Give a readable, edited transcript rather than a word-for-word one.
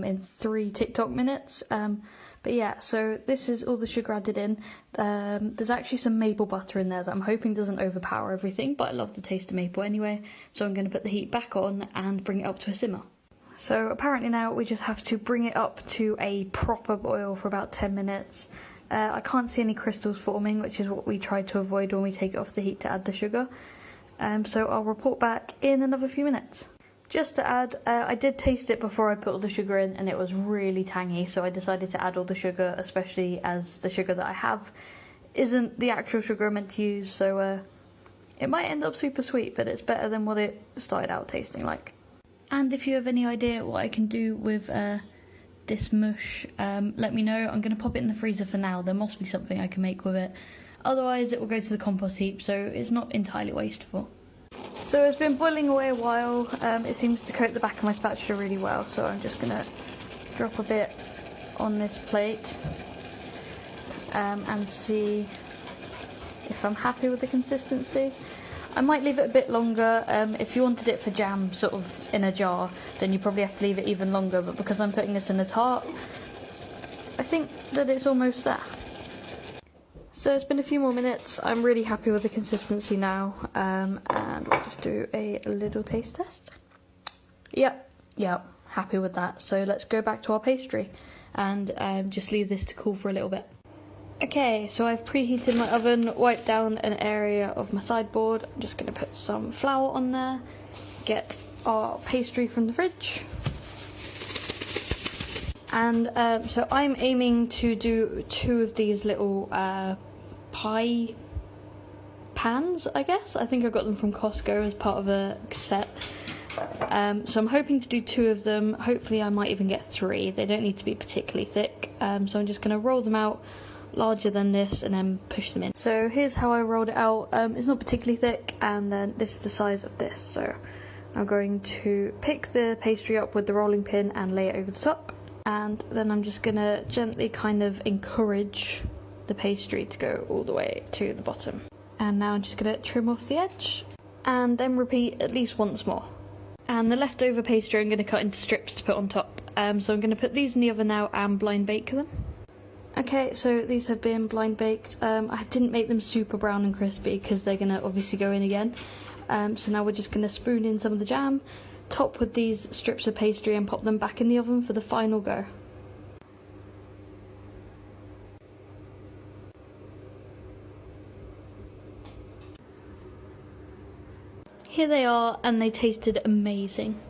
in 3 TikTok minutes. But yeah, so this is all the sugar added in. There's actually some maple butter in there that I'm hoping doesn't overpower everything, but I love the taste of maple anyway. So I'm going to put the heat back on and bring it up to a simmer. So apparently now we just have to bring it up to a proper boil for about 10 minutes. I can't see any crystals forming, which is what we try to avoid when we take it off the heat to add the sugar. So I'll report back in another few minutes. Just to add, I did taste it before I put all the sugar in and it was really tangy, so I decided to add all the sugar, especially as the sugar that I have isn't the actual sugar I'm meant to use, so it might end up super sweet, but it's better than what it started out tasting like. And if you have any idea what I can do with this mush, let me know. I'm going to pop it in the freezer for now. There must be something I can make with it. Otherwise it will go to the compost heap, so it's not entirely wasteful. So it's been boiling away a while. It seems to coat the back of my spatula really well, so I'm just going to drop a bit on this plate and see if I'm happy with the consistency. I might leave it a bit longer. If you wanted it for jam sort of in a jar, then you probably have to leave it even longer, but because I'm putting this in a tart, I think that it's almost there. So it's been a few more minutes. I'm really happy with the consistency now, and we'll just do a little taste test. Yep, happy with that. So let's go back to our pastry and just leave this to cool for a little bit. Okay, so I've preheated my oven, wiped down an area of my sideboard. I'm just going to put some flour on there, get our pastry from the fridge. And so I'm aiming to do 2 of these little pie pans, I guess. I think I got them from Costco as part of a set. So I'm hoping to do 2 of them. Hopefully I might even get 3. They don't need to be particularly thick. So I'm just going to roll them out larger than this and then push them in. So here's how I rolled it out. It's not particularly thick, and then this is the size of this. So I'm going to pick the pastry up with the rolling pin and lay it over the top. And then I'm just gonna gently kind of encourage the pastry to go all the way to the bottom. And now I'm just gonna trim off the edge and then repeat at least once more. And the leftover pastry I'm gonna cut into strips to put on top. So I'm gonna put these in the oven now and blind bake them. Okay, so these have been blind baked. I didn't make them super brown and crispy because they're gonna obviously go in again. So now we're just gonna spoon in some of the jam, top with these strips of pastry and pop them back in the oven for the final go. Here they are, and they tasted amazing.